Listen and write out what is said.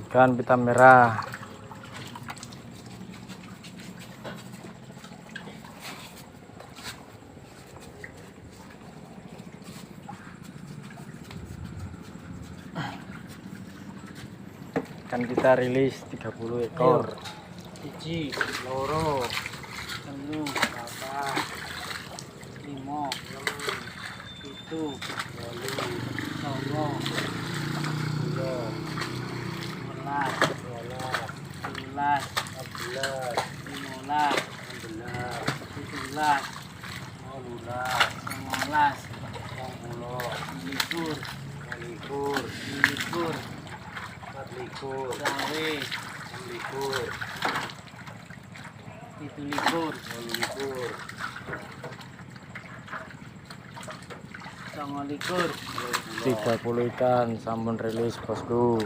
ikan pita merah. Ikan kita rilis 30 ekor. Siji, loro, telu, papat, limo, pitu, wolu, songo, sepuluh, 11, 12, 13, 14, 15, 16, 17, 18, 19, 20, 21, 22, 23, 30 ikan sampun rilis bosku.